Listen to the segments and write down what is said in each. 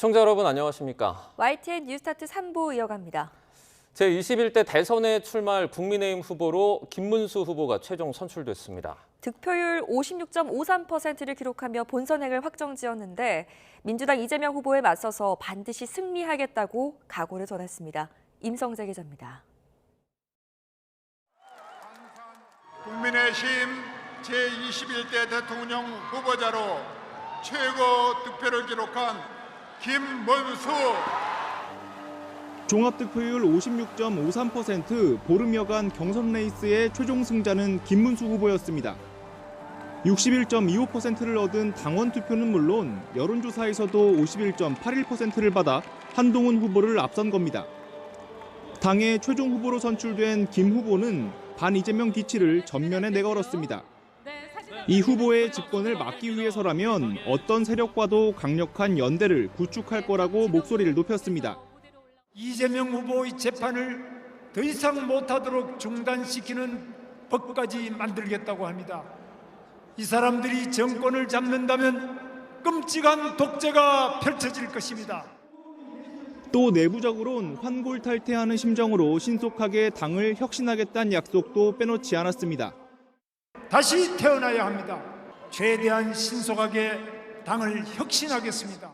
시청자 여러분 안녕하십니까? YTN 뉴스타트 3부 이어갑니다. 제21대 대선에 출마할 국민의힘 후보로 김문수 후보가 최종 선출됐습니다. 득표율 56.53%를 기록하며 본선행을 확정지었는데 민주당 이재명 후보에 맞서서 반드시 승리하겠다고 각오를 전했습니다. 임성재 기자입니다. 국민의힘 제21대 대통령 후보자로 최고 득표를 기록한 김문수. 종합득표율 56.53%, 보름여간 경선 레이스의 최종 승자는 김문수 후보였습니다. 61.25%를 얻은 당원 투표는 물론 여론조사에서도 51.81%를 받아 한동훈 후보를 앞선 겁니다. 당의 최종 후보로 선출된 김 후보는 반 이재명 기치를 전면에 내걸었습니다. 이 후보의 집권을 막기 위해서라면 어떤 세력과도 강력한 연대를 구축할 거라고 목소리를 높였습니다. 이재명 후보의 재판을 더 이상 못하도록 중단시키는 법까지 만들겠다고 합니다. 이 사람들이 정권을 잡는다면 끔찍한 독재가 펼쳐질 것입니다. 또 내부적으론 환골탈태하는 심정으로 신속하게 당을 혁신하겠다는 약속도 빼놓지 않았습니다. 다시 태어나야 합니다. 최대한 신속하게 당을 혁신하겠습니다.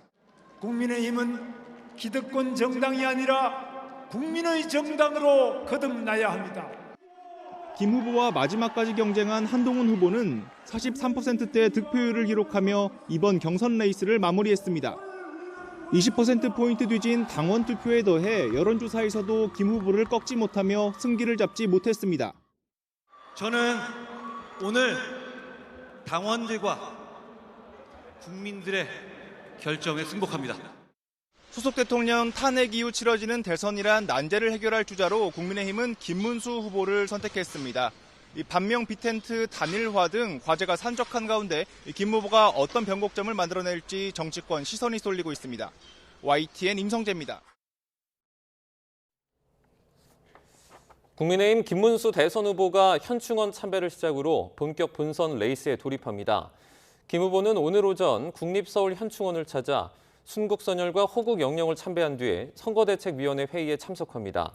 국민의힘은 기득권 정당이 아니라 국민의 정당으로 거듭나야 합니다. 김 후보와 마지막까지 경쟁한 한동훈 후보는 43%대 득표율을 기록하며 이번 경선 레이스를 마무리했습니다. 20%포인트 뒤진 당원 투표에 더해 여론조사에서도 김 후보를 꺾지 못하며 승기를 잡지 못했습니다. 저는 오늘 당원들과 국민들의 결정에 승복합니다. 소속 대통령 탄핵 이후 치러지는 대선이란 난제를 해결할 주자로 국민의힘은 김문수 후보를 선택했습니다. 반명 비텐트 단일화 등 과제가 산적한 가운데 김 후보가 어떤 변곡점을 만들어낼지 정치권 시선이 쏠리고 있습니다. YTN 임성재입니다. 국민의힘 김문수 대선 후보가 현충원 참배를 시작으로 본격 본선 레이스에 돌입합니다. 김 후보는 오늘 오전 국립서울 현충원을 찾아 순국선열과 호국 영령을 참배한 뒤에 선거대책위원회 회의에 참석합니다.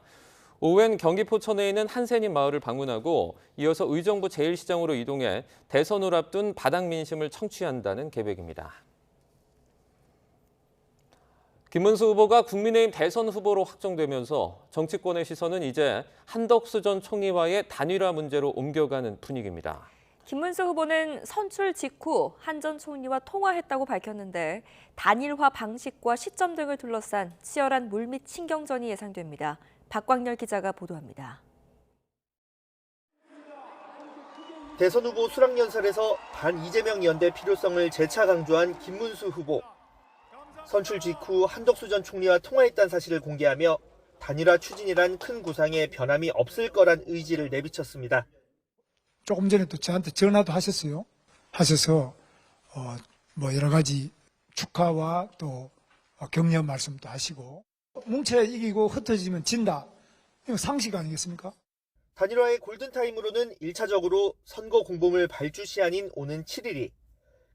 오후엔 경기 포천에 있는 한센인 마을을 방문하고 이어서 의정부 제1시장으로 이동해 대선을 앞둔 바닥 민심을 청취한다는 계획입니다. 김문수 후보가 국민의힘 대선 후보로 확정되면서 정치권의 시선은 이제 한덕수 전 총리와의 단일화 문제로 옮겨가는 분위기입니다. 김문수 후보는 선출 직후 한 전 총리와 통화했다고 밝혔는데 단일화 방식과 시점 등을 둘러싼 치열한 물밑 신경전이 예상됩니다. 박광열 기자가 보도합니다. 대선 후보 수락연설에서 반 이재명 연대 필요성을 재차 강조한 김문수 후보. 선출 직후 한덕수 전 총리와 통화했다는 사실을 공개하며 단일화 추진이란 큰 구상에 변함이 없을 거란 의지를 내비쳤습니다. 조금 전에 또 저한테 전화도 하셨어요. 하셔서 여러 가지 축하와 또 격려 말씀도 하시고 뭉쳐야 이기고 흩어지면 진다. 이거 상식 아니겠습니까? 단일화의 골든타임으로는 1차적으로 선거 공보물 발주시 아닌 오는 7일이,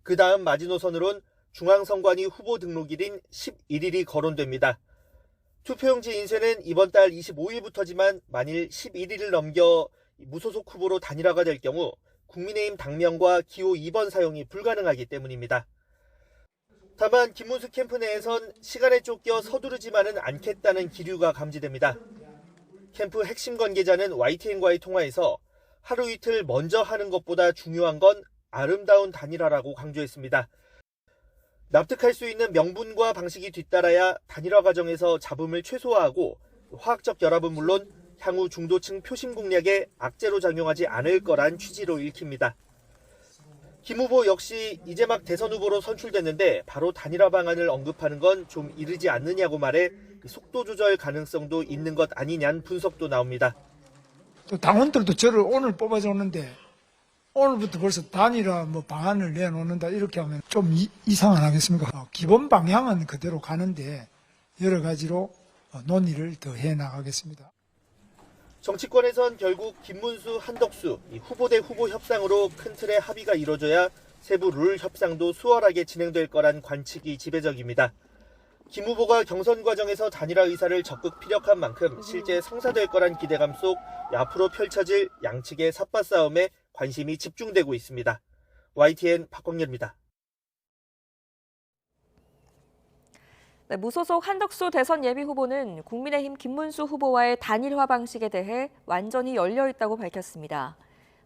그 다음 마지노선으론 중앙선관위 후보 등록일인 11일이 거론됩니다. 투표용지 인쇄는 이번 달 25일부터지만 만일 11일을 넘겨 무소속 후보로 단일화가 될 경우 국민의힘 당명과 기호 2번 사용이 불가능하기 때문입니다. 다만 김문수 캠프 내에선 시간에 쫓겨 서두르지만은 않겠다는 기류가 감지됩니다. 캠프 핵심 관계자는 YTN과의 통화에서 하루 이틀 먼저 하는 것보다 중요한 건 아름다운 단일화라고 강조했습니다. 납득할 수 있는 명분과 방식이 뒤따라야 단일화 과정에서 잡음을 최소화하고 화학적 결합은 물론 향후 중도층 표심 공략에 악재로 작용하지 않을 거란 취지로 읽힙니다. 김 후보 역시 이제 막 대선 후보로 선출됐는데 바로 단일화 방안을 언급하는 건 좀 이르지 않느냐고 말해 속도 조절 가능성도 있는 것 아니냐는 분석도 나옵니다. 또 당원들도 저를 오늘 뽑아줬는데 오늘부터 벌써 단일화 방안을 내놓는다 이렇게 하면 좀 이상 안 하겠습니까? 기본 방향은 그대로 가는데 여러 가지로 논의를 더 해나가겠습니다. 정치권에선 결국 김문수, 한덕수 후보 대 후보 협상으로 큰 틀의 합의가 이뤄져야 세부 룰 협상도 수월하게 진행될 거란 관측이 지배적입니다. 김 후보가 경선 과정에서 단일화 의사를 적극 피력한 만큼 실제 성사될 거란 기대감 속 앞으로 펼쳐질 양측의 삿바 싸움에 관심이 집중되고 있습니다. YTN 박광렬입니다. 네, 무소속 한덕수 대선 예비후보는 국민의힘 김문수 후보와의 단일화 방식에 대해 완전히 열려 있다고 밝혔습니다.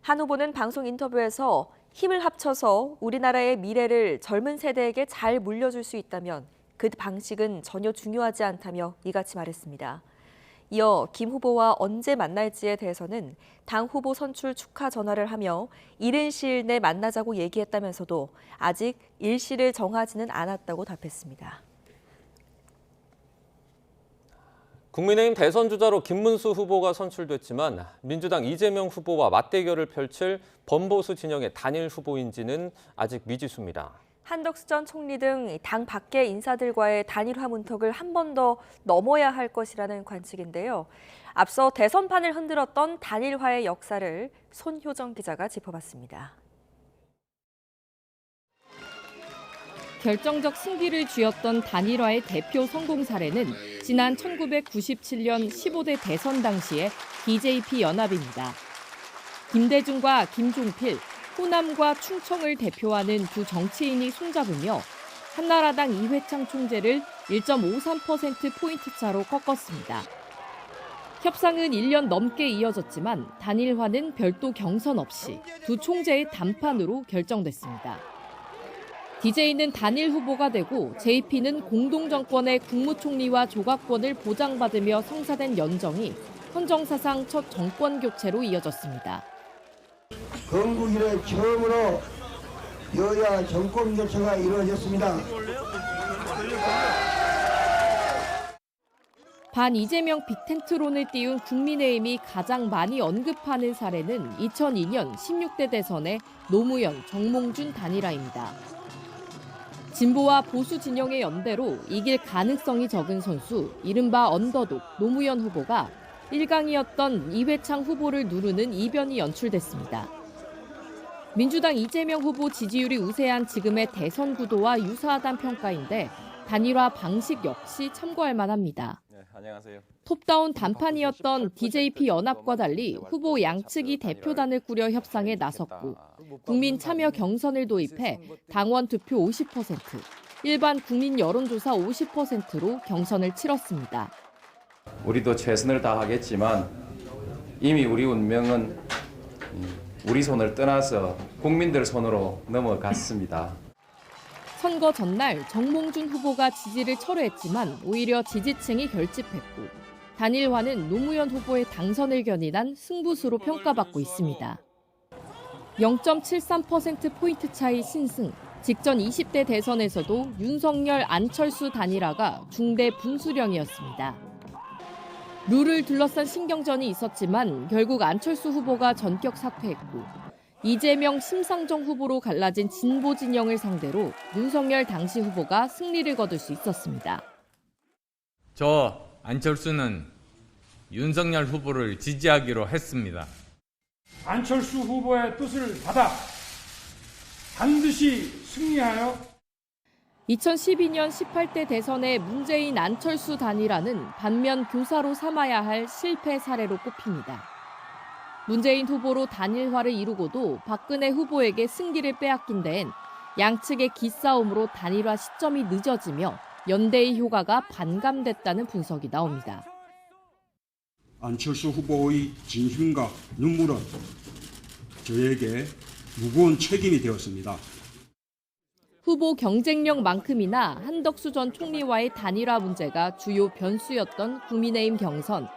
한 후보는 방송 인터뷰에서 힘을 합쳐서 우리나라의 미래를 젊은 세대에게 잘 물려줄 수 있다면 그 방식은 전혀 중요하지 않다며 이같이 말했습니다. 이어 김 후보와 언제 만날지에 대해서는 당 후보 선출 축하 전화를 하며 이른 시일 내 만나자고 얘기했다면서도 아직 일시를 정하지는 않았다고 답했습니다. 국민의힘 대선 주자로 김문수 후보가 선출됐지만 민주당 이재명 후보와 맞대결을 펼칠 범보수 진영의 단일 후보인지는 아직 미지수입니다. 한덕수 전 총리 등 당 밖의 인사들과의 단일화 문턱을 한 번 더 넘어야 할 것이라는 관측인데요. 앞서 대선판을 흔들었던 단일화의 역사를 손효정 기자가 짚어봤습니다. 결정적 승기를 쥐었던 단일화의 대표 성공 사례는 지난 1997년 15대 대선 당시의 DJP 연합입니다. 김대중과 김종필, 호남과 충청을 대표하는 두 정치인이 손잡으며 한나라당 이회창 총재를 1.53%포인트 차로 꺾었습니다. 협상은 1년 넘게 이어졌지만 단일화는 별도 경선 없이 두 총재의 단판으로 결정됐습니다. DJ는 단일 후보가 되고 JP는 공동정권의 국무총리와 조각권을 보장받으며 성사된 연정이 헌정사상 첫 정권 교체로 이어졌습니다. 건국 이래 처음으로 여야 정권 교체가 이루어졌습니다. 반 이재명 빅텐트론을 띄운 국민의힘이 가장 많이 언급하는 사례는 2002년 16대 대선의 노무현, 정몽준 단일화입니다. 진보와 보수 진영의 연대로 이길 가능성이 적은 선수, 이른바 언더독 노무현 후보가 1강이었던 이회창 후보를 누르는 이변이 연출됐습니다. 민주당 이재명 후보 지지율이 우세한 지금의 대선 구도와 유사하다는 평가인데 단일화 방식 역시 참고할 만합니다. 안녕하세요. 톱다운 단판이었던 DJP 연합과 달리 후보 양측이 대표단을 꾸려 협상에 나섰고 국민 참여 경선을 도입해 당원 투표 50%, 일반 국민 여론조사 50%로 경선을 치렀습니다. 우리도 최선을 다하겠지만 이미 우리 운명은 우리 손을 떠나서 국민들 손으로 넘어갔습니다. 선거 전날 정몽준 후보가 지지를 철회했지만 오히려 지지층이 결집했고 단일화는 노무현 후보의 당선을 견인한 승부수로 평가받고 있습니다. 0.73%포인트 차이 신승, 직전 20대 대선에서도 윤석열, 안철수 단일화가 중대 분수령이었습니다. 룰을 둘러싼 신경전이 있었지만 결국 안철수 후보가 전격 사퇴했고 이재명, 심상정 후보로 갈라진 진보 진영을 상대로 윤석열 당시 후보가 승리를 거둘 수 있었습니다. 저 안철수는 윤석열 후보를 지지하기로 했습니다. 안철수 후보의 뜻을 받아 반드시 승리하여 2012년 18대 대선의 문재인 안철수 단일화는 반면 교사로 삼아야 할 실패 사례로 꼽힙니다. 문재인 후보로 단일화를 이루고도 박근혜 후보에게 승기를 빼앗긴 데엔 양측의 기싸움으로 단일화 시점이 늦어지며 연대의 효과가 반감됐다는 분석이 나옵니다. 안철수 후보의 진심과 눈물은 저에게 무거운 책임이 되었습니다. 후보 경쟁력만큼이나 한덕수 전 총리와의 단일화 문제가 주요 변수였던 국민의힘 경선.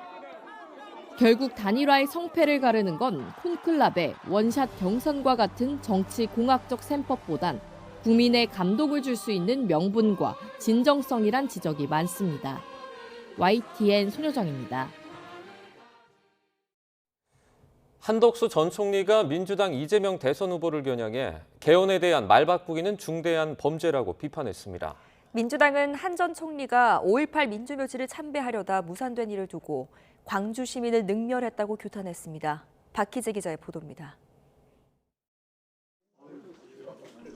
결국 단일화의 성패를 가르는 건 콘클라베, 원샷 경선과 같은 정치 공학적 셈법보단 국민의 감동을 줄 수 있는 명분과 진정성이란 지적이 많습니다. YTN 손효정입니다. 한덕수 전 총리가 민주당 이재명 대선 후보를 겨냥해 개헌에 대한 말바꾸기는 중대한 범죄라고 비판했습니다. 민주당은 한 전 총리가 5.18 민주묘지를 참배하려다 무산된 일을 두고 광주 시민을 능멸했다고 규탄했습니다. 박희재 기자의 보도입니다.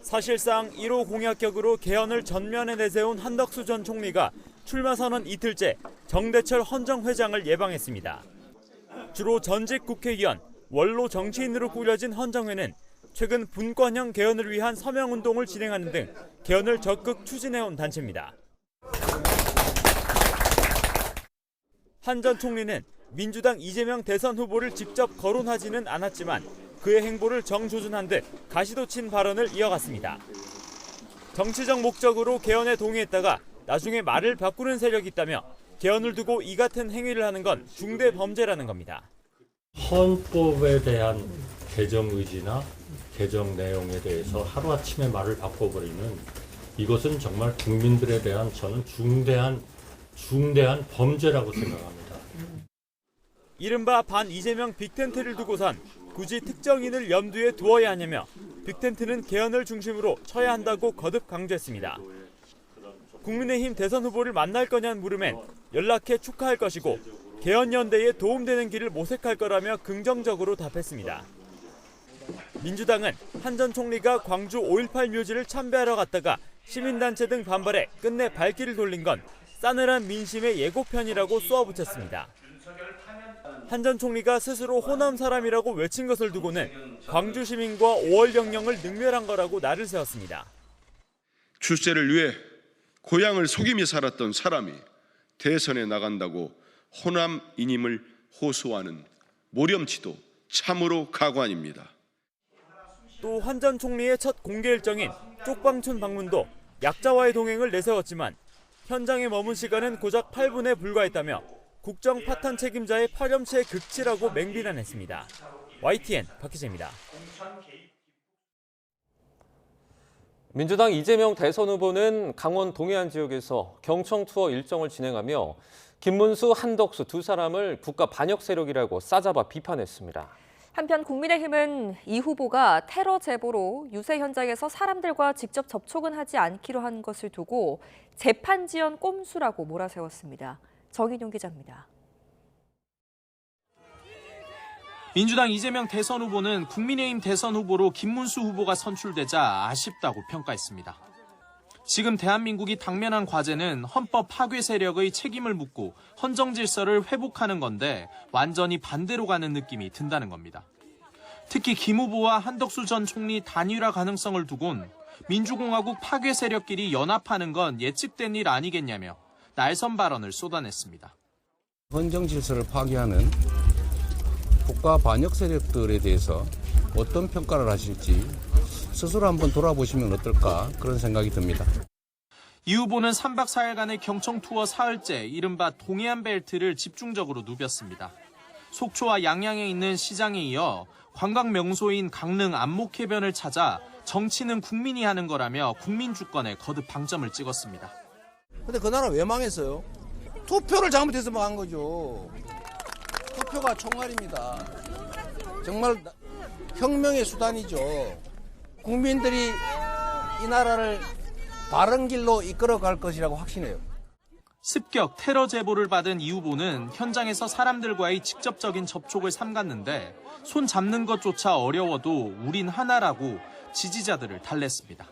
사실상 1호 공약격으로 개헌을 전면에 내세운 한덕수 전 총리가 출마 선언 이틀째 정대철 헌정회장을 예방했습니다. 주로 전직 국회의원, 원로 정치인으로 꾸려진 헌정회는 최근 분권형 개헌을 위한 서명운동을 진행하는 등 개헌을 적극 추진해온 단체입니다. 한 전 총리는 민주당 이재명 대선 후보를 직접 거론하지는 않았지만 그의 행보를 정조준한 듯 가시도 친 발언을 이어갔습니다. 정치적 목적으로 개헌에 동의했다가 나중에 말을 바꾸는 세력이 있다며 개헌을 두고 이 같은 행위를 하는 건 중대 범죄라는 겁니다. 헌법에 대한 개정 의지나 개정 내용에 대해서 하루아침에 말을 바꿔버리는 이것은 정말 국민들에 대한 저는 중대한 범죄라고 생각합니다. 이른바 반 이재명 빅텐트를 두고선 굳이 특정인을 염두에 두어야 하냐며 빅텐트는 개헌을 중심으로 쳐야 한다고 거듭 강조했습니다. 국민의힘 대선 후보를 만날 거냐는 물음엔 연락해 축하할 것이고 개헌연대에 도움되는 길을 모색할 거라며 긍정적으로 답했습니다. 민주당은 한 전 총리가 광주 5.18 묘지를 참배하러 갔다가 시민단체 등 반발해 끝내 발길을 돌린 건 싸늘한 민심의 예고편이라고 쏘아붙였습니다. 한 전 총리가 스스로 호남 사람이라고 외친 것을 두고는 광주 시민과 5월 영령을 능멸한 거라고 날을 세웠습니다. 출세를 위해 고향을 속이며 살았던 사람이 대선에 나간다고 호남인임을 호소하는 모렴치도 참으로 가관입니다. 또 한 전 총리의 첫 공개 일정인 쪽방촌 방문도 약자와의 동행을 내세웠지만 현장에 머문 시간은 고작 8분에 불과했다며 국정 파탄 책임자의 파렴치의 극치라고 맹비난했습니다. YTN 박희재입니다. 민주당 이재명 대선 후보는 강원 동해안 지역에서 경청 투어 일정을 진행하며 김문수, 한덕수 두 사람을 국가 반역 세력이라고 싸잡아 비판했습니다. 한편 국민의힘은 이 후보가 테러 제보로 유세 현장에서 사람들과 직접 접촉은 하지 않기로 한 것을 두고 재판 지연 꼼수라고 몰아세웠습니다. 정인용 기자입니다. 민주당 이재명 대선 후보는 국민의힘 대선 후보로 김문수 후보가 선출되자 아쉽다고 평가했습니다. 지금 대한민국이 당면한 과제는 헌법 파괴 세력의 책임을 묻고 헌정 질서를 회복하는 건데 완전히 반대로 가는 느낌이 든다는 겁니다. 특히 김 후보와 한덕수 전 총리 단일화 가능성을 두곤 민주공화국 파괴 세력끼리 연합하는 건 예측된 일 아니겠냐며 날선 발언을 쏟아냈습니다. 헌정 질서를 파괴하는 국가 반역 세력들에 대해서 어떤 평가를 하실지 스스로 한번 돌아보시면 어떨까 그런 생각이 듭니다. 이 후보는 3박 4일간의 경청 투어 사흘째 이른바 동해안 벨트를 집중적으로 누볐습니다. 속초와 양양에 있는 시장에 이어 관광 명소인 강릉 안목해변을 찾아 정치는 국민이 하는 거라며 국민 주권에 거듭 방점을 찍었습니다. 근데 그 나라 왜 망했어요? 투표를 잘못해서 망한 거죠. 투표가 총알입니다. 정말 혁명의 수단이죠. 국민들이 이 나라를 바른 길로 이끌어갈 것이라고 확신해요. 습격 테러 제보를 받은 이 후보는 현장에서 사람들과의 직접적인 접촉을 삼갔는데 손 잡는 것조차 어려워도 우린 하나라고 지지자들을 달랬습니다.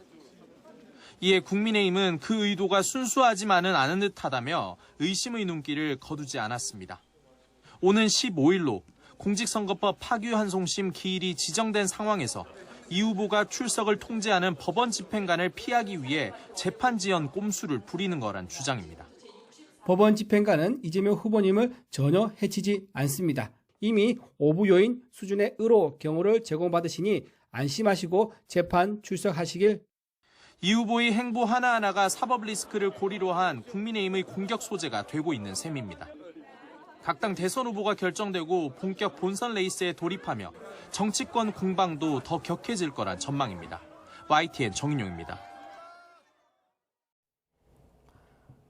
이에 국민의힘은 그 의도가 순수하지만은 않은 듯하다며 의심의 눈길을 거두지 않았습니다. 오는 15일로 공직선거법 파기환송심 기일이 지정된 상황에서 이 후보가 출석을 통제하는 법원 집행관을 피하기 위해 재판 지연 꼼수를 부리는 거란 주장입니다. 법원 집행관은 이재명 후보님을 전혀 해치지 않습니다. 이미 오부 요인 수준의 의로 경호를 제공받으시니 안심하시고 재판 출석하시길. 이 후보의 행보 하나하나가 사법 리스크를 고리로 한 국민의힘의 공격 소재가 되고 있는 셈입니다. 각 당 대선 후보가 결정되고 본격 본선 레이스에 돌입하며 정치권 공방도 더 격해질 거란 전망입니다. YTN 정인용입니다.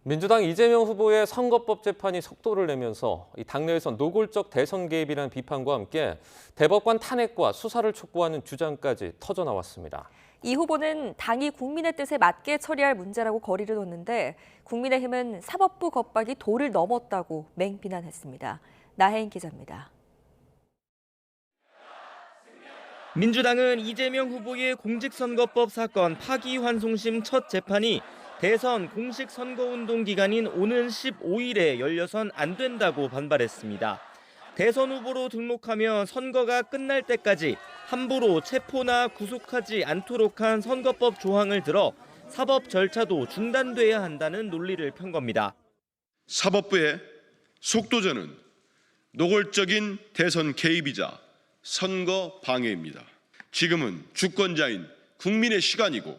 민주당 이재명 후보의 선거법 재판이 속도를 내면서 이 당내에서 노골적 대선 개입이라는 비판과 함께 대법관 탄핵과 수사를 촉구하는 주장까지 터져나왔습니다. 이 후보는 당이 국민의 뜻에 맞게 처리할 문제라고 거리를 뒀는데 국민의힘은 사법부 겁박이 도를 넘었다고 맹비난했습니다. 나혜인 기자입니다. 민주당은 이재명 후보의 공직선거법 사건 파기환송심 첫 재판이 대선 공식 선거운동 기간인 오는 15일에 열려선 안 된다고 반발했습니다. 대선 후보로 등록하며 선거가 끝날 때까지 함부로 체포나 구속하지 않도록 한 선거법 조항을 들어 사법 절차도 중단돼야 한다는 논리를 편 겁니다. 사법부의 속도전은 노골적인 대선 개입이자 선거 방해입니다. 지금은 주권자인 국민의 시간이고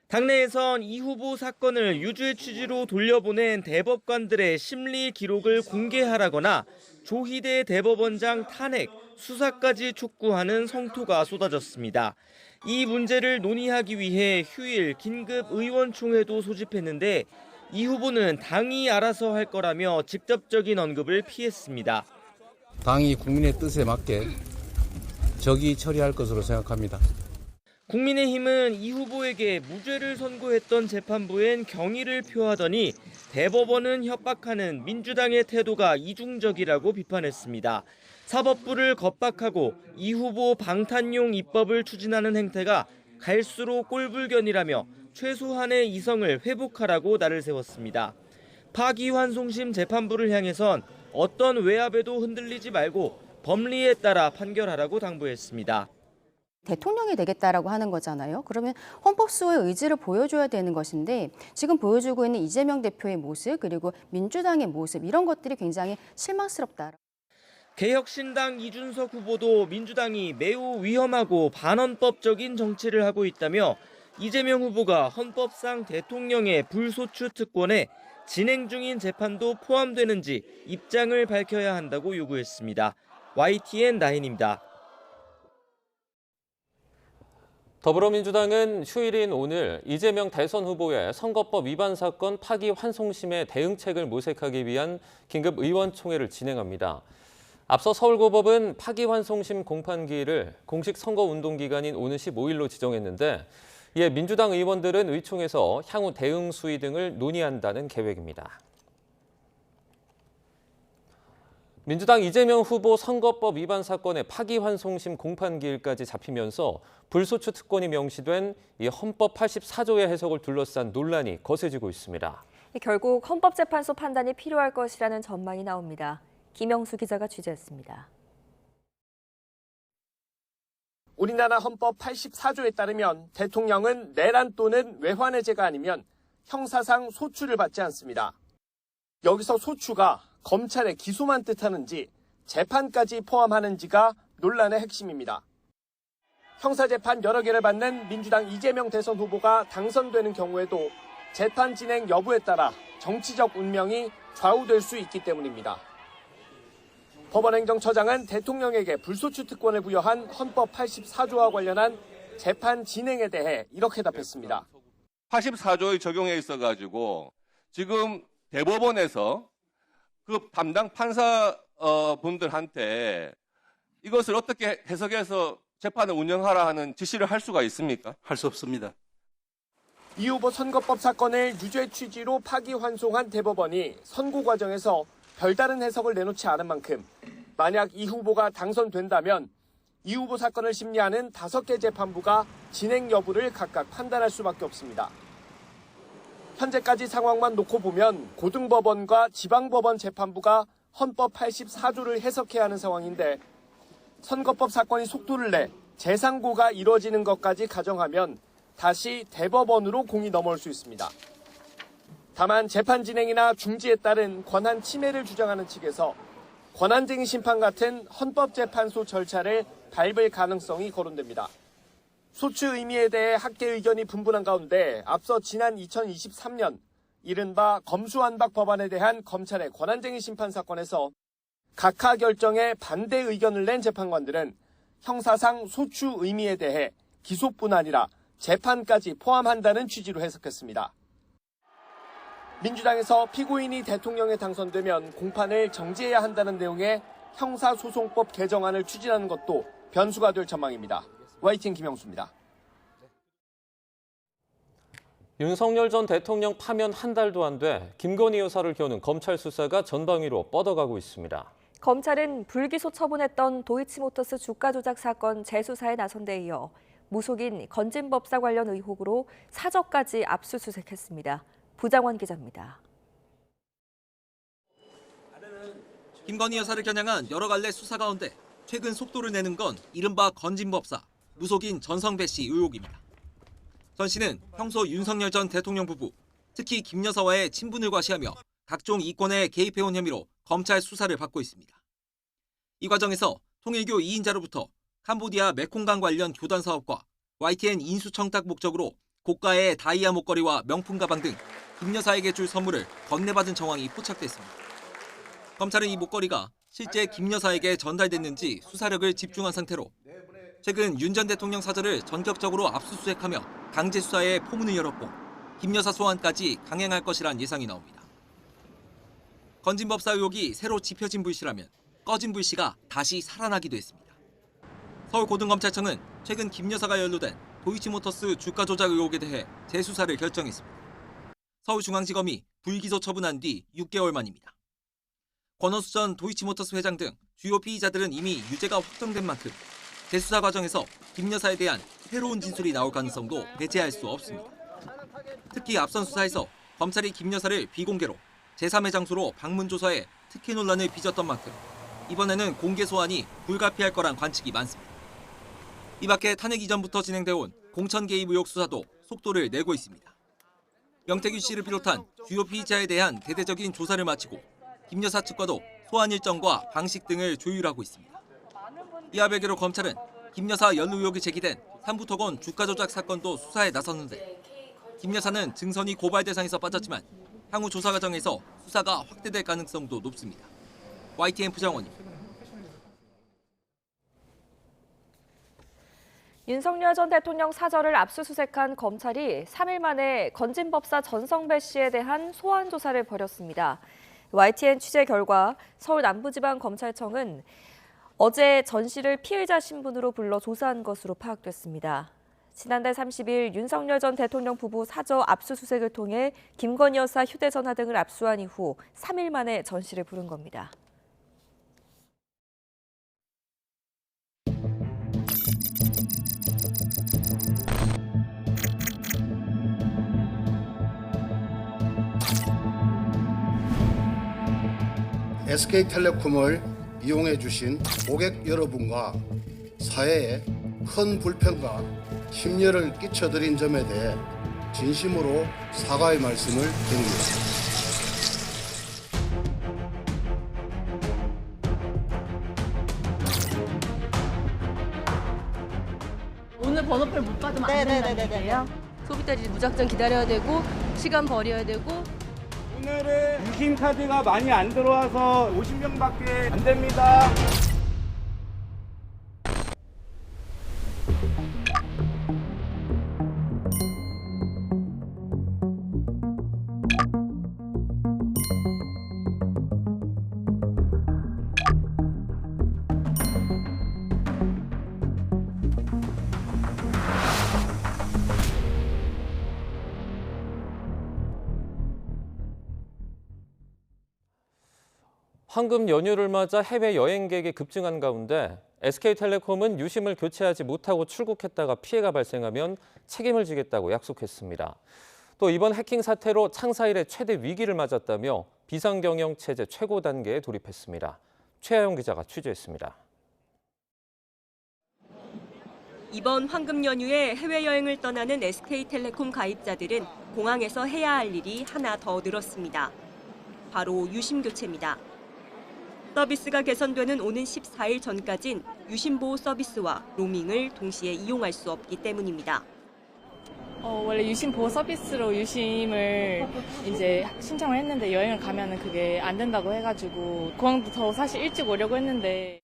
당내에선 이 후보 사건을 유죄 취지로 돌려보낸 대법관들의 심리 기록을 공개하라거나 조희대 대법원장 탄핵, 수사까지 촉구하는 성토가 쏟아졌습니다. 이 문제를 논의하기 위해 휴일 긴급 의원총회도 소집했는데 이 후보는 당이 알아서 할 거라며 직접적인 언급을 피했습니다. 당이 국민의 뜻에 맞게 적이 처리할 것으로 생각합니다. 국민의힘은 이 후보에게 무죄를 선고했던 재판부엔 경의를 표하더니 대법원은 협박하는 민주당의 태도가 이중적이라고 비판했습니다. 사법부를 겁박하고 이 후보 방탄용 입법을 추진하는 행태가 갈수록 꼴불견이라며 최소한의 이성을 회복하라고 날을 세웠습니다. 파기환송심 재판부를 향해선 어떤 외압에도 흔들리지 말고 법리에 따라 판결하라고 당부했습니다. 대통령이 되겠다라고 하는 거잖아요. 그러면 헌법수호의 의지를 보여줘야 되는 것인데 지금 보여주고 있는 이재명 대표의 모습 그리고 민주당의 모습 이런 것들이 굉장히 실망스럽다. 개혁신당 이준석 후보도 민주당이 매우 위험하고 반헌법적인 정치를 하고 있다며 이재명 후보가 헌법상 대통령의 불소추 특권에 진행 중인 재판도 포함되는지 입장을 밝혀야 한다고 요구했습니다. YTN 나인입니다. 더불어민주당은 휴일인 오늘 이재명 대선 후보의 선거법 위반 사건 파기환송심의 대응책을 모색하기 위한 긴급 의원총회를 진행합니다. 앞서 서울고법은 파기환송심 공판기일을 공식 선거운동 기간인 오는 15일로 지정했는데 이에 민주당 의원들은 의총에서 향후 대응 수위 등을 논의한다는 계획입니다. 민주당 이재명 후보 선거법 위반 사건의 파기환송심 공판기일까지 잡히면서 불소추 특권이 명시된 이 헌법 84조의 해석을 둘러싼 논란이 거세지고 있습니다. 결국 헌법재판소 판단이 필요할 것이라는 전망이 나옵니다. 김영수 기자가 취재했습니다. 우리나라 헌법 84조에 따르면 대통령은 내란 또는 외환해제가 아니면 형사상 소추를 받지 않습니다. 여기서 소추가 검찰의 기소만 뜻하는지 재판까지 포함하는지가 논란의 핵심입니다. 형사재판 여러 개를 받는 민주당 이재명 대선 후보가 당선되는 경우에도 재판 진행 여부에 따라 정치적 운명이 좌우될 수 있기 때문입니다. 법원행정처장은 대통령에게 불소추 특권을 부여한 헌법 84조와 관련한 재판 진행에 대해 이렇게 답했습니다. 84조의 적용에 있어가지고 지금 대법원에서 그 담당 판사 분들한테 이것을 어떻게 해석해서 재판을 운영하라 하는 지시를 할 수가 있습니까? 할 수 없습니다. 이 후보 선거법 사건을 유죄 취지로 파기환송한 대법원이 선고 과정에서 별다른 해석을 내놓지 않은 만큼 만약 이 후보가 당선된다면 이 후보 사건을 심리하는 5개 재판부가 진행 여부를 각각 판단할 수밖에 없습니다. 현재까지 상황만 놓고 보면 고등법원과 지방법원 재판부가 헌법 84조를 해석해야 하는 상황인데 선거법 사건이 속도를 내 재상고가 이뤄지는 것까지 가정하면 다시 대법원으로 공이 넘어올 수 있습니다. 다만 재판 진행이나 중지에 따른 권한 침해를 주장하는 측에서 권한쟁의 심판 같은 헌법재판소 절차를 밟을 가능성이 거론됩니다. 소추 의미에 대해 학계 의견이 분분한 가운데 앞서 지난 2023년 이른바 검수완박 법안에 대한 검찰의 권한쟁의 심판 사건에서 각하 결정에 반대 의견을 낸 재판관들은 형사상 소추 의미에 대해 기소뿐 아니라 재판까지 포함한다는 취지로 해석했습니다. 민주당에서 피고인이 대통령에 당선되면 공판을 정지해야 한다는 내용의 형사소송법 개정안을 추진하는 것도 변수가 될 전망입니다. YTN 김영수입니다. 윤석열 전 대통령 파면 한 달도 안 돼 김건희 여사를 겨눈 검찰 수사가 전방위로 뻗어가고 있습니다. 검찰은 불기소 처분했던 도이치모터스 주가 조작 사건 재수사에 나선 데 이어 무속인 건진법사 관련 의혹으로 사저까지 압수수색했습니다. 부장원 기자입니다. 김건희 여사를 겨냥한 여러 갈래 수사 가운데 최근 속도를 내는 건 이른바 건진법사, 무속인 전성배 씨 의혹입니다. 전 씨는 평소 윤석열 전 대통령 부부, 특히 김 여사와의 친분을 과시하며 각종 이권에 개입해온 혐의로 검찰 수사를 받고 있습니다. 이 과정에서 통일교 2인자로부터 캄보디아 메콩강 관련 교단 사업과 YTN 인수청탁 목적으로 고가의 다이아 목걸이와 명품 가방 등 김 여사에게 줄 선물을 건네받은 정황이 포착됐습니다. 검찰은 이 목걸이가 실제 김 여사에게 전달됐는지 수사력을 집중한 상태로 최근 윤 전 대통령 사저를 전격적으로 압수수색하며 강제 수사에 포문을 열었고 김 여사 소환까지 강행할 것이란 예상이 나옵니다. 건진법사 의혹이 새로 짚혀진 불씨라면 꺼진 불씨가 다시 살아나기도 했습니다. 서울고등검찰청은 최근 김 여사가 연루된 도이치모터스 주가 조작 의혹에 대해 재수사를 결정했습니다. 서울중앙지검이 불기소 처분한 뒤 6개월 만입니다. 권오수 전 도이치모터스 회장 등 주요 피의자들은 이미 유죄가 확정된 만큼 재수사 과정에서 김 여사에 대한 새로운 진술이 나올 가능성도 배제할 수 없습니다. 특히 앞선 수사에서 검찰이 김 여사를 비공개로 제3의 장소로 방문 조사해 특혜 논란을 빚었던 만큼 이번에는 공개 소환이 불가피할 거란 관측이 많습니다. 이 밖에 탄핵 이전부터 진행돼온 공천 개입 의혹 수사도 속도를 내고 있습니다. 영태규 씨를 비롯한 주요 피의자에 대한 대대적인 조사를 마치고 김 여사 측과도 소환 일정과 방식 등을 조율하고 있습니다. 이와 별개로 검찰은 김 여사 연루 의혹이 제기된 삼부토건 주가 조작 사건도 수사에 나섰는데 김 여사는 증선이 고발 대상에서 빠졌지만 향후 조사 과정에서 수사가 확대될 가능성도 높습니다. YTN 부장원입니다. 윤석열 전 대통령 사저를 압수수색한 검찰이 3일 만에 건진법사 전성배 씨에 대한 소환 조사를 벌였습니다. YTN 취재 결과 서울 남부지방검찰청은 어제 전 씨를 피의자 신분으로 불러 조사한 것으로 파악됐습니다. 지난달 30일 윤석열 전 대통령 부부 사저 압수수색을 통해 김건희 여사 휴대전화 등을 압수한 이후 3일 만에 전 씨를 부른 겁니다. SK텔레콤을 이용해 주신 고객 여러분과 사회에 큰 불편과 심려를 끼쳐드린 점에 대해 진심으로 사과의 말씀을 드립니다. 오늘 번호표를 못 받으면 안 된다는 얘기예요? 소비자들이 무작정 기다려야 되고 시간 버려야 되고 오늘은 유심카드가 많이 안 들어와서 50명밖에 안 됩니다. 황금 연휴를 맞아 해외 여행객이 급증한 가운데 SK텔레콤은 유심을 교체하지 못하고 출국했다가 피해가 발생하면 책임을 지겠다고 약속했습니다. 또 이번 해킹 사태로 창사 이래 최대 위기를 맞았다며 비상경영 체제 최고 단계에 돌입했습니다. 최하영 기자가 취재했습니다. 이번 황금 연휴에 해외여행을 떠나는 SK텔레콤 가입자들은 공항에서 해야 할 일이 하나 더 늘었습니다. 바로 유심 교체입니다. 서비스가 개선되는 오는 14일 전까진 유심보호 서비스와 로밍을 동시에 이용할 수 없기 때문입니다. 원래 유심보호 서비스로 유심을 이제 신청을 했는데 여행을 가면은 그게 안 된다고 해가지고 공항도 더 사실 일찍 오려고 했는데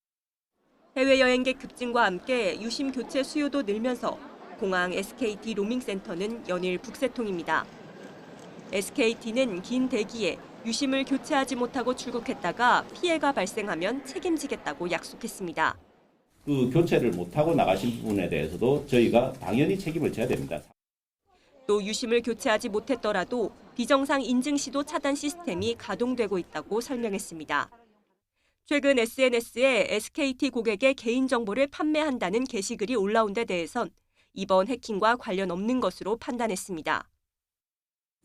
해외여행객 급증과 함께 유심 교체 수요도 늘면서 공항 SKT 로밍센터는 연일 북새통입니다. SKT는 긴 대기에 유심을 교체하지 못하고 출국했다가 피해가 발생하면 책임지겠다고 약속했습니다. 그 교체를 못하고 나가신 부분에 대해서도 저희가 당연히 책임을 져야 됩니다. 또 유심을 교체하지 못했더라도 비정상 인증 시도 차단 시스템이 가동되고 있다고 설명했습니다. 최근 SNS에 SKT 고객의 개인정보를 판매한다는 게시글이 올라온 데 대해선 이번 해킹과 관련 없는 것으로 판단했습니다.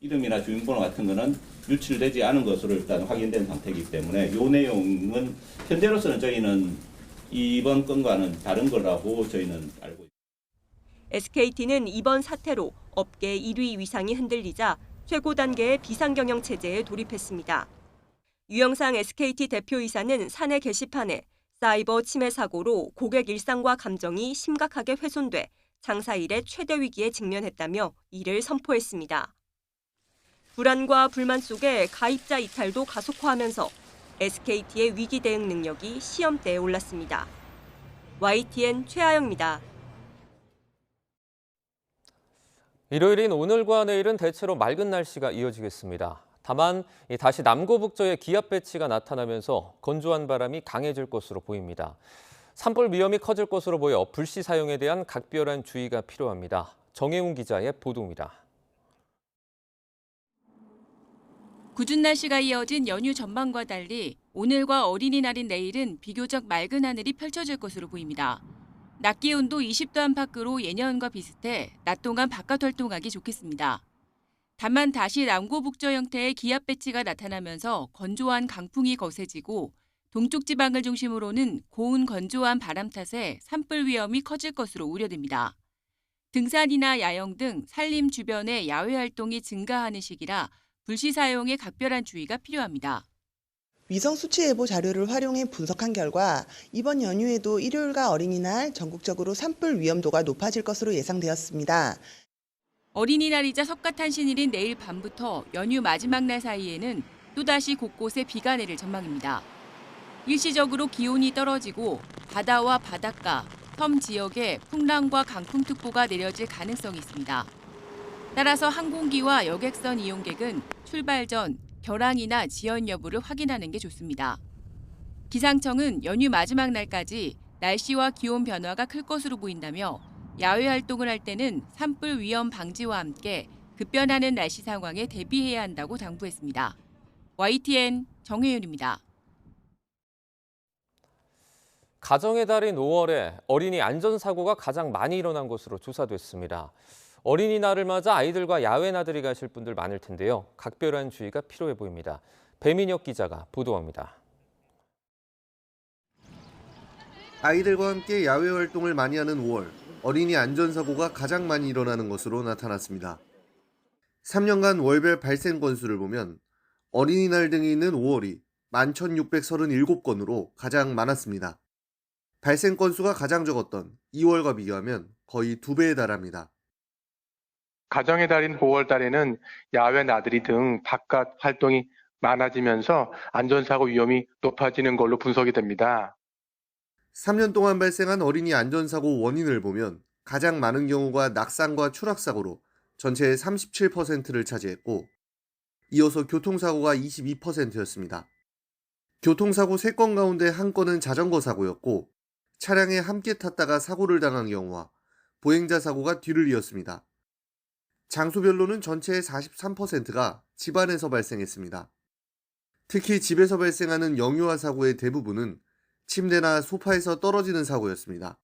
이름이나 주민번호 같은 거는 유출되지 않은 것으로 일단 확인된 상태이기 때문에 이 내용은 현재로서는 저희는 이번 건과는 다른 거라고 저희는 알고 있습니다. SKT는 이번 사태로 업계 1위 위상이 흔들리자 최고 단계의 비상경영 체제에 돌입했습니다. 유영상 SKT 대표이사는 사내 게시판에 사이버 침해 사고로 고객 일상과 감정이 심각하게 훼손돼 장사 일의 최대 위기에 직면했다며 이를 선포했습니다. 불안과 불만 속에 가입자 이탈도 가속화하면서 SKT의 위기 대응 능력이 시험대에 올랐습니다. YTN 최아영입니다. 일요일인 오늘과 내일은 대체로 맑은 날씨가 이어지겠습니다. 다만 다시 남고북저에 기압 배치가 나타나면서 건조한 바람이 강해질 것으로 보입니다. 산불 위험이 커질 것으로 보여 불씨 사용에 대한 각별한 주의가 필요합니다. 정혜웅 기자의 보도입니다. 궂은 날씨가 이어진 연휴 전반과 달리 오늘과 어린이날인 내일은 비교적 맑은 하늘이 펼쳐질 것으로 보입니다. 낮 기온도 20도 안팎으로 예년과 비슷해 낮 동안 바깥 활동하기 좋겠습니다. 다만 다시 남고북저 형태의 기압 배치가 나타나면서 건조한 강풍이 거세지고 동쪽 지방을 중심으로는 고온 건조한 바람 탓에 산불 위험이 커질 것으로 우려됩니다. 등산이나 야영 등 산림 주변의 야외 활동이 증가하는 시기라 불씨 사용에 각별한 주의가 필요합니다. 위성수치예보 자료를 활용해 분석한 결과 이번 연휴에도 일요일과 어린이날 전국적으로 산불 위험도가 높아질 것으로 예상되었습니다. 어린이날이자 석가탄신일인 내일 밤부터 연휴 마지막 날 사이에는 또다시 곳곳에 비가 내릴 전망입니다. 일시적으로 기온이 떨어지고 바다와 바닷가, 섬 지역에 풍랑과 강풍특보가 내려질 가능성이 있습니다. 따라서 항공기와 여객선 이용객은 출발 전 결항이나 지연 여부를 확인하는 게 좋습니다. 기상청은 연휴 마지막 날까지 날씨와 기온 변화가 클 것으로 보인다며 야외 활동을 할 때는 산불 위험 방지와 함께 급변하는 날씨 상황에 대비해야 한다고 당부했습니다. YTN 정혜윤입니다. 가정의 달인 5월에 어린이 안전사고가 가장 많이 일어난 것으로 조사됐습니다. 어린이날을 맞아 아이들과 야외 나들이 가실 분들 많을 텐데요. 각별한 주의가 필요해 보입니다. 배민혁 기자가 보도합니다. 아이들과 함께 야외 활동을 많이 하는 5월, 어린이 안전사고가 가장 많이 일어나는 것으로 나타났습니다. 3년간 월별 발생 건수를 보면 어린이날 등이 있는 5월이 11,637건으로 가장 많았습니다. 발생 건수가 가장 적었던 2월과 비교하면 거의 2배에 달합니다. 가정의 달인 5월 달에는 야외 나들이 등 바깥 활동이 많아지면서 안전사고 위험이 높아지는 걸로 분석이 됩니다. 3년 동안 발생한 어린이 안전사고 원인을 보면 가장 많은 경우가 낙상과 추락사고로 전체의 37%를 차지했고 이어서 교통사고가 22%였습니다. 교통사고 3건 가운데 1건은 자전거 사고였고 차량에 함께 탔다가 사고를 당한 경우와 보행자 사고가 뒤를 이었습니다. 장소별로는 전체의 43%가 집안에서 발생했습니다. 특히 집에서 발생하는 영유아 사고의 대부분은 침대나 소파에서 떨어지는 사고였습니다.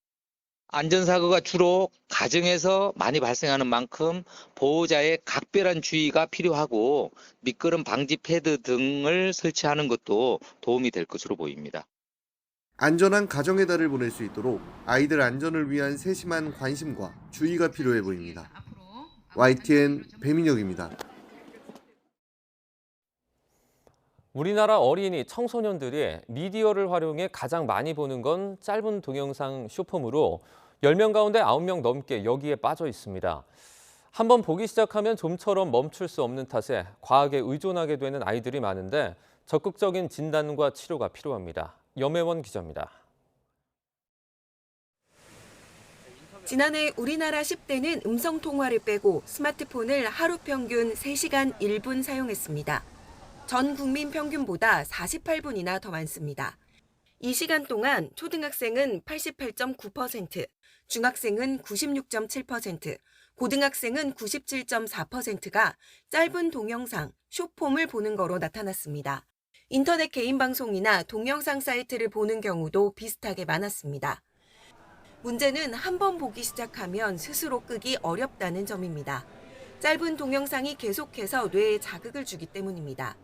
안전사고가 주로 가정에서 많이 발생하는 만큼 보호자의 각별한 주의가 필요하고 미끄럼 방지 패드 등을 설치하는 것도 도움이 될 것으로 보입니다. 안전한 가정의 달을 보낼 수 있도록 아이들 안전을 위한 세심한 관심과 주의가 필요해 보입니다. YTN 배민혁입니다. 우리나라 어린이 청소년들이 미디어를 활용해 가장 많이 보는 건 짧은 동영상 쇼폼으로 10명 가운데 9명 넘게 여기에 빠져 있습니다. 한번 보기 시작하면 좀처럼 멈출 수 없는 탓에 과하게 의존하게 되는 아이들이 많은데 적극적인 진단과 치료가 필요합니다. 염혜원 기자입니다. 지난해 우리나라 10대는 음성통화를 빼고 스마트폰을 하루 평균 3시간 1분 사용했습니다. 전 국민 평균보다 48분이나 더 많습니다. 이 시간 동안 초등학생은 88.9%, 중학생은 96.7%, 고등학생은 97.4%가 짧은 동영상, 숏폼을 보는 거로 나타났습니다. 인터넷 개인 방송이나 동영상 사이트를 보는 경우도 비슷하게 많았습니다. 문제는 한 번 보기 시작하면 스스로 끄기 어렵다는 점입니다. 짧은 동영상이 계속해서 뇌에 자극을 주기 때문입니다.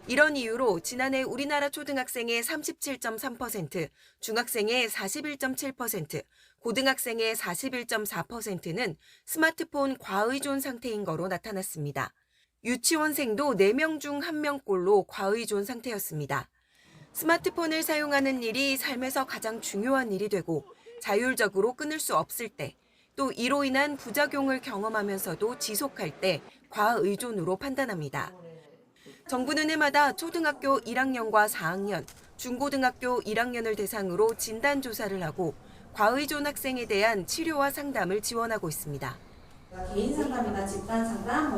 이런 이유로 지난해 우리나라 초등학생의 37.3%, 중학생의 41.7%, 고등학생의 41.4%는 스마트폰 과의존 상태인 거로 나타났습니다. 유치원생도 4명 중 1명꼴로 과의존 상태였습니다. 스마트폰을 사용하는 일이 삶에서 가장 중요한 일이 되고 자율적으로 끊을 수 없을 때, 또 이로 인한 부작용을 경험하면서도 지속할 때 과의존으로 판단합니다. 정부는 해마다 초등학교 1학년과 4학년, 중고등학교 1학년을 대상으로 진단조사를 하고 과의존 학생에 대한 치료와 상담을 지원하고 있습니다. 개인 상담이나 집단 상담,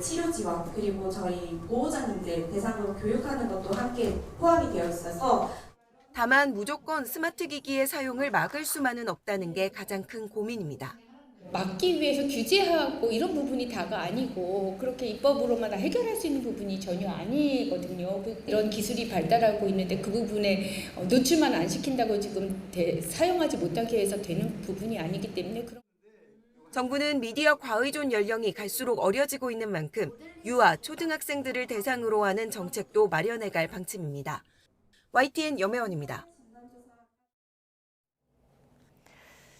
치료 지원, 그리고 저희 보호자님들 대상으로 교육하는 것도 함께 포함이 되어 있어서 다만 무조건 스마트 기기의 사용을 막을 수만은 없다는 게 가장 큰 고민입니다. 막기 위해서 규제하고 이런 부분이 다가 아니고 그렇게 입법으로만 다 해결할 수 있는 부분이 전혀 아니거든요. 이런 기술이 발달하고 있는데 그 부분에 노출만 안 시킨다고 지금 사용하지 못하게 해서 되는 부분이 아니기 때문에 정부는 미디어 과의존 연령이 갈수록 어려지고 있는 만큼 유아, 초등학생들을 대상으로 하는 정책도 마련해갈 방침입니다. YTN 염혜원입니다.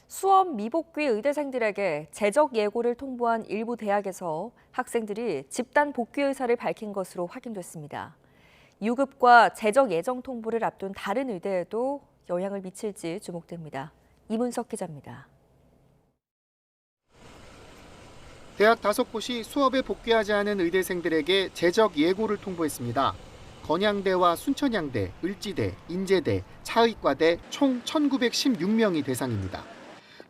수험 미복귀 의대생들에게 재적 예고를 통보한 일부 대학에서 학생들이 집단 복귀 의사를 밝힌 것으로 확인됐습니다. 유급과 재적 예정 통보를 앞둔 다른 의대에도 영향을 미칠지 주목됩니다. 이문석 기자입니다. 대학 5곳이 수업에 복귀하지 않은 의대생들에게 재적 예고를 통보했습니다. 건양대와 순천향대, 을지대, 인제대, 차의과대 총 1,916명이 대상입니다.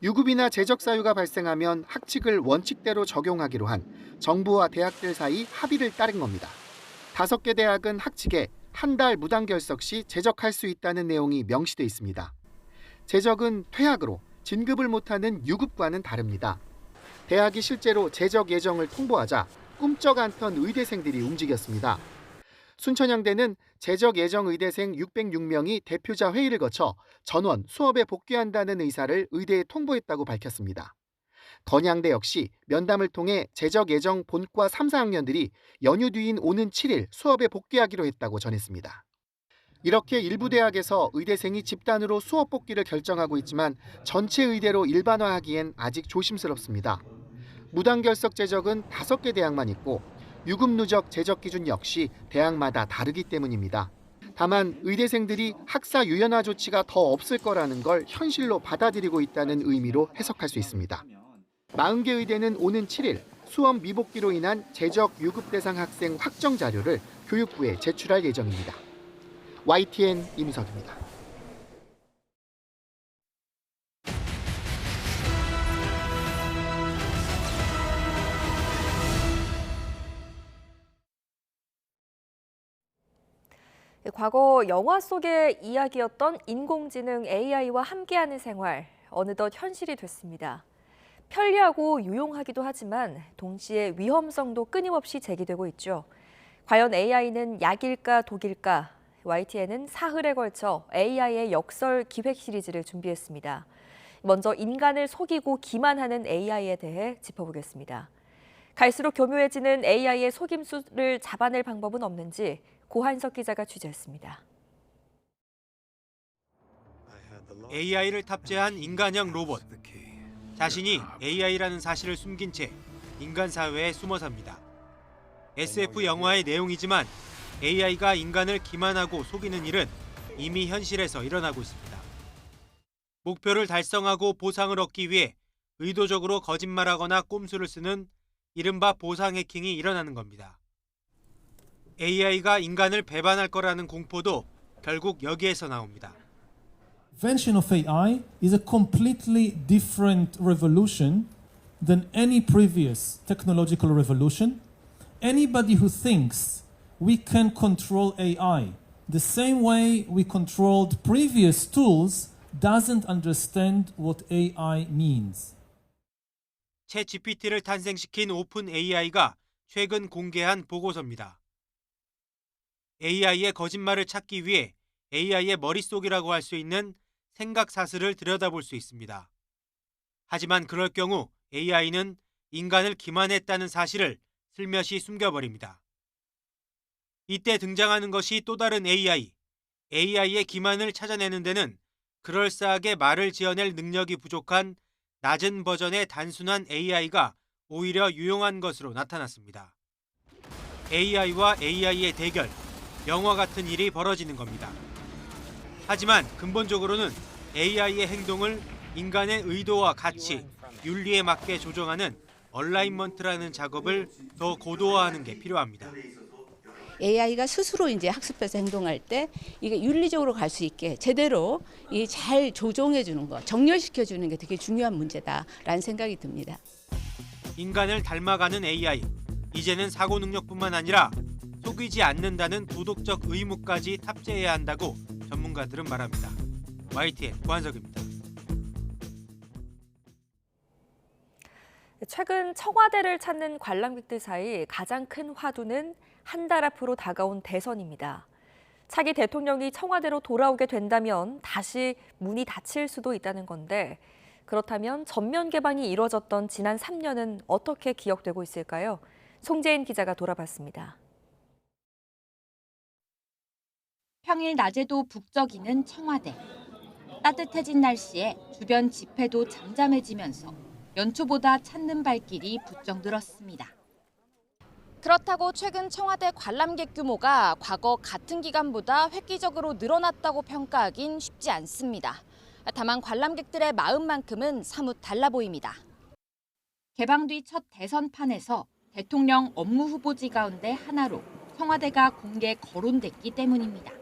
유급이나 재적 사유가 발생하면 학칙을 원칙대로 적용하기로 한 정부와 대학들 사이 합의를 따른 겁니다. 5개 대학은 학칙에 한 달 무단 결석 시 재적할 수 있다는 내용이 명시돼 있습니다. 재적은 퇴학으로 진급을 못하는 유급과는 다릅니다. 대학이 실제로 재적 예정을 통보하자 꿈쩍 않던 의대생들이 움직였습니다. 순천향대는 재적 예정 의대생 606명이 대표자 회의를 거쳐 전원 수업에 복귀한다는 의사를 의대에 통보했다고 밝혔습니다. 건양대 역시 면담을 통해 재적 예정 본과 3, 4학년들이 연휴 뒤인 오는 7일 수업에 복귀하기로 했다고 전했습니다. 이렇게 일부 대학에서 의대생이 집단으로 수업 복귀를 결정하고 있지만 전체 의대로 일반화하기엔 아직 조심스럽습니다. 무단 결석 재적은 5개 대학만 있고 유급 누적 재적 기준 역시 대학마다 다르기 때문입니다. 다만 의대생들이 학사 유연화 조치가 더 없을 거라는 걸 현실로 받아들이고 있다는 의미로 해석할 수 있습니다. 40개 의대는 오는 7일 수업 미복귀로 인한 재적 유급 대상 학생 확정 자료를 교육부에 제출할 예정입니다. YTN 이민석입니다. 과거 영화 속의 이야기였던 인공지능 AI와 함께하는 생활, 어느덧 현실이 됐습니다. 편리하고 유용하기도 하지만 동시에 위험성도 끊임없이 제기되고 있죠. 과연 AI는 약일까 독일까? YTN은 사흘에 걸쳐 AI의 역설 기획 시리즈를 준비했습니다. 먼저 인간을 속이고 기만하는 AI에 대해 짚어보겠습니다. 갈수록 교묘해지는 AI의 속임수를 잡아낼 방법은 없는지 고한석 기자가 취재했습니다. AI를 탑재한 인간형 로봇. 자신이 AI라는 사실을 숨긴 채 인간 사회에 숨어 삽니다. SF 영화의 내용이지만 AI가 인간을 기만하고 속이는 일은 이미 현실에서 일어나고 있습니다. 목표를 달성하고 보상을 얻기 위해 의도적으로 거짓말하거나 꼼수를 쓰는 이른바 보상 해킹이 일어나는 겁니다. AI가 인간을 배반할 거라는 공포도 결국 여기에서 나옵니다. Invention of AI is a completely different revolution than any previous technological revolution. Anybody who thinks we can control AI the same way we controlled previous tools doesn't understand what AI means. 챗 GPT를 탄생시킨 오픈 AI가 최근 공개한 보고서입니다. AI의 거짓말을 찾기 위해 AI의 머릿속이라고 할 수 있는 생각사슬을 들여다볼 수 있습니다. 하지만 그럴 경우 AI는 인간을 기만했다는 사실을 슬며시 숨겨버립니다. 이때 등장하는 것이 또 다른 AI. AI의 기만을 찾아내는 데는 그럴싸하게 말을 지어낼 능력이 부족한 낮은 버전의 단순한 AI가 오히려 유용한 것으로 나타났습니다. AI와 AI의 대결, 영화 같은 일이 벌어지는 겁니다. 하지만 근본적으로는 AI의 행동을 인간의 의도와 가치, 윤리에 맞게 조정하는 얼라인먼트라는 작업을 더 고도화하는 게 필요합니다. AI가 스스로 이제 학습해서 행동할 때 이게 윤리적으로 갈 수 있게 제대로 잘 조종해 주는 거, 정렬시켜 주는 게 되게 중요한 문제다라는 생각이 듭니다. 인간을 닮아가는 AI, 이제는 사고 능력뿐만 아니라 속이지 않는다는 도덕적 의무까지 탑재해야 한다고 전문가들은 말합니다. YTN 고한석입니다. 최근 청와대를 찾는 관람객들 사이 가장 큰 화두는 한 달 앞으로 다가온 대선입니다. 차기 대통령이 청와대로 돌아오게 된다면 다시 문이 닫힐 수도 있다는 건데 그렇다면 전면 개방이 이뤄졌던 지난 3년은 어떻게 기억되고 있을까요? 송재인 기자가 돌아봤습니다. 평일 낮에도 북적이는 청와대. 따뜻해진 날씨에 주변 집회도 잠잠해지면서 연초보다 찾는 발길이 부쩍 늘었습니다. 그렇다고 최근 청와대 관람객 규모가 과거 같은 기간보다 획기적으로 늘어났다고 평가하긴 쉽지 않습니다. 다만 관람객들의 마음만큼은 사뭇 달라 보입니다. 개방 뒤 첫 대선판에서 대통령 업무 후보지 가운데 하나로 청와대가 공개 거론됐기 때문입니다.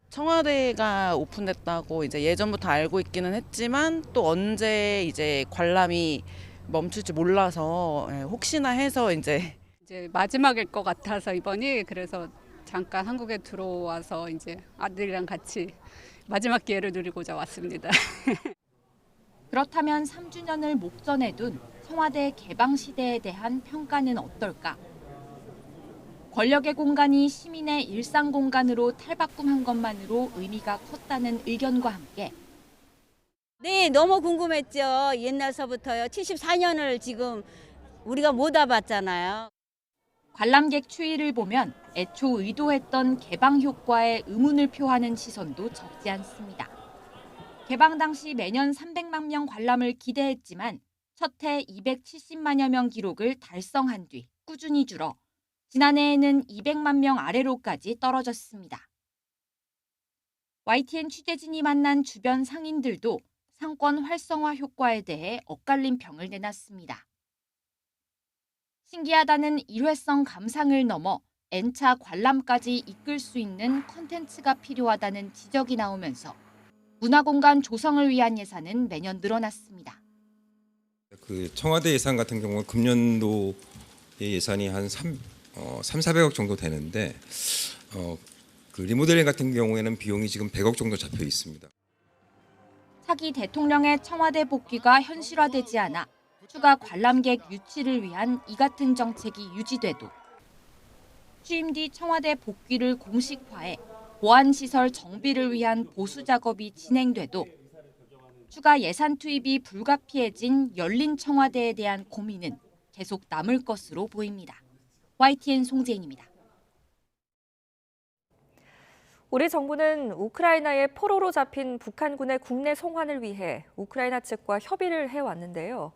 청와대가 오픈됐다고 이제 예전부터 알고 있기는 했지만 또 언제 이제 관람이 멈출지 몰라서 혹시나 해서 이제 마지막일 것 같아서 이번이 그래서 잠깐 한국에 들어와서 이제 아들이랑 같이 마지막 기회를 누리고자 왔습니다. 그렇다면 3주년을 목전에 둔 청와대 개방 시대에 대한 평가는 어떨까? 권력의 공간이 시민의 일상 공간으로 탈바꿈한 것만으로 의미가 컸다는 의견과 함께 네, 너무 궁금했죠. 옛날서부터요. 74년을 지금 우리가 못 와봤잖아요. 관람객 추이를 보면 애초 의도했던 개방 효과에 의문을 표하는 시선도 적지 않습니다. 개방 당시 매년 300만 명 관람을 기대했지만 첫 해 270만여 명 기록을 달성한 뒤 꾸준히 줄어 지난해에는 200만 명 아래로까지 떨어졌습니다. YTN 취재진이 만난 주변 상인들도 상권 활성화 효과에 대해 엇갈린 평을 내놨습니다. 신기하다는 일회성 감상을 넘어 N차 관람까지 이끌 수 있는 콘텐츠가 필요하다는 지적이 나오면서 문화공간 조성을 위한 예산은 매년 늘어났습니다. 그 청와대 예산 같은 경우는 금년도의 예산이 한 400억 정도 되는데 그 리모델링 같은 경우에는 비용이 지금 100억 정도 잡혀 있습니다. 차기 대통령의 청와대 복귀가 현실화되지 않아 추가 관람객 유치를 위한 이 같은 정책이 유지돼도 취임 뒤 청와대 복귀를 공식화해 보안시설 정비를 위한 보수 작업이 진행돼도 추가 예산 투입이 불가피해진 열린 청와대에 대한 고민은 계속 남을 것으로 보입니다. YTN 송재인입니다. 우리 정부는 우크라이나의 포로로 잡힌 북한군의 국내 송환을 위해 우크라이나 측과 협의를 해왔는데요.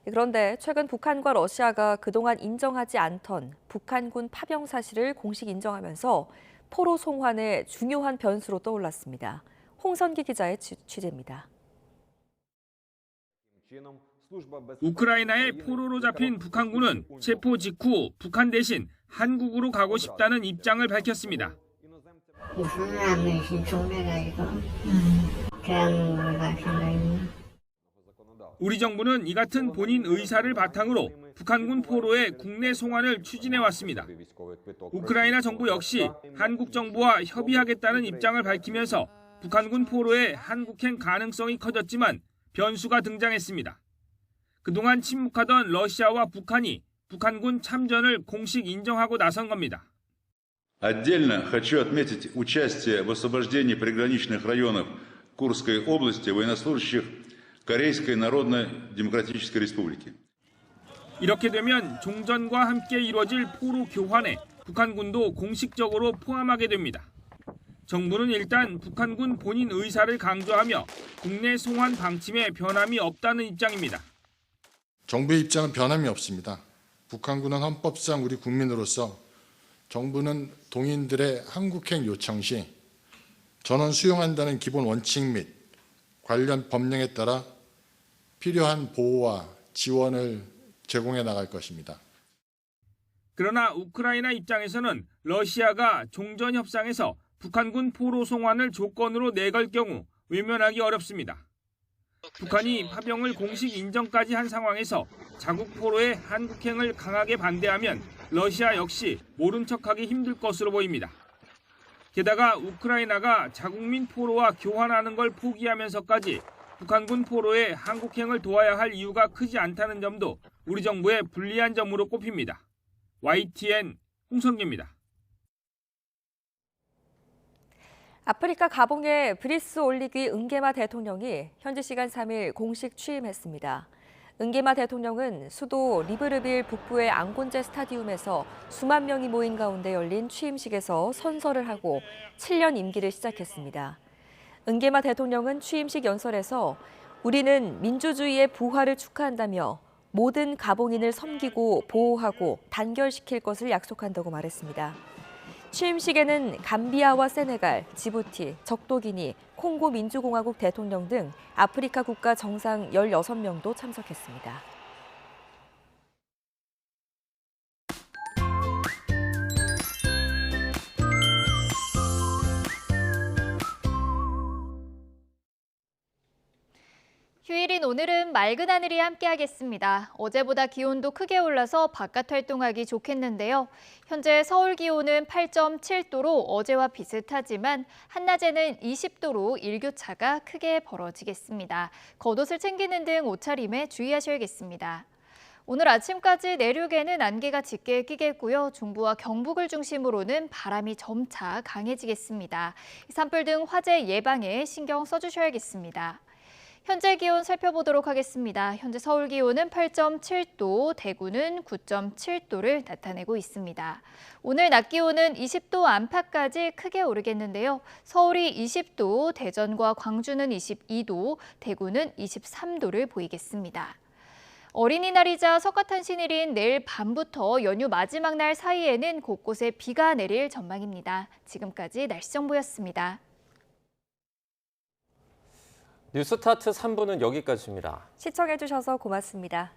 그런데 최근 북한과 러시아가 그동안 인정하지 않던 북한군 파병 사실을 공식 인정하면서 포로 송환의 중요한 변수로 떠올랐습니다. 홍선기 기자의 취재입니다. 우크라이나의 포로로 잡힌 북한군은 체포 직후 북한 대신 한국으로 가고 싶다는 입장을 밝혔습니다. 우리 정부는 이 같은 본인 의사를 바탕으로 북한군 포로의 국내 송환을 추진해왔습니다. 우크라이나 정부 역시 한국 정부와 협의하겠다는 입장을 밝히면서 북한군 포로의 한국행 가능성이 커졌지만 변수가 등장했습니다. 그동안 침묵하던 러시아와 북한이 북한군 참전을 공식 인정하고 나선 겁니다. Отдельно хочу отметить участие в освобождении приграничных районов Курской области военнослужащих Корейской Народно-Демократической Республики. 이렇게 되면 종전과 함께 이루어질 포로 교환에 북한군도 공식적으로 포함하게 됩니다. 정부는 일단 북한군 본인 의사를 강조하며 국내 송환 방침에 변함이 없다는 입장입니다. 정부의 입장은 변함이 없습니다. 북한군은 헌법상 우리 국민으로서 정부는 동인들의 한국행 요청 시 전원 수용한다는 기본 원칙 및 관련 법령에 따라 필요한 보호와 지원을 제공해 나갈 것입니다. 그러나 우크라이나 입장에서는 러시아가 종전 협상에서 북한군 포로 송환을 조건으로 내걸 경우 외면하기 어렵습니다. 북한이 파병을 공식 인정까지 한 상황에서 자국 포로의 한국행을 강하게 반대하면 러시아 역시 모른 척하기 힘들 것으로 보입니다. 게다가 우크라이나가 자국민 포로와 교환하는 걸 포기하면서까지 북한군 포로의 한국행을 도와야 할 이유가 크지 않다는 점도 우리 정부의 불리한 점으로 꼽힙니다. YTN 홍성기입니다. 아프리카 가봉의 브리스 올리귀 은게마 대통령이 현지 시간 3일 공식 취임했습니다. 은게마 대통령은 수도 리브르빌 북부의 앙곤제 스타디움에서 수만 명이 모인 가운데 열린 취임식에서 선서를 하고 7년 임기를 시작했습니다. 은게마 대통령은 취임식 연설에서 우리는 민주주의의 부활을 축하한다며 모든 가봉인을 섬기고 보호하고 단결시킬 것을 약속한다고 말했습니다. 취임식에는 감비아와 세네갈, 지부티, 적도기니, 콩고 민주공화국 대통령 등 아프리카 국가 정상 16명도 참석했습니다. 휴일인 오늘은 맑은 하늘이 함께하겠습니다. 어제보다 기온도 크게 올라서 바깥 활동하기 좋겠는데요. 현재 서울 기온은 8.7도로 어제와 비슷하지만 한낮에는 20도로 일교차가 크게 벌어지겠습니다. 겉옷을 챙기는 등 옷차림에 주의하셔야겠습니다. 오늘 아침까지 내륙에는 안개가 짙게 끼겠고요. 중부와 경북을 중심으로는 바람이 점차 강해지겠습니다. 산불 등 화재 예방에 신경 써주셔야겠습니다. 현재 기온 살펴보도록 하겠습니다. 현재 서울 기온은 8.7도, 대구는 9.7도를 나타내고 있습니다. 오늘 낮 기온은 20도 안팎까지 크게 오르겠는데요. 서울이 20도, 대전과 광주는 22도, 대구는 23도를 보이겠습니다. 어린이날이자 석가탄신일인 내일 밤부터 연휴 마지막 날 사이에는 곳곳에 비가 내릴 전망입니다. 지금까지 날씨 정보였습니다. 뉴스타트 3부는 여기까지입니다. 시청해주셔서 고맙습니다.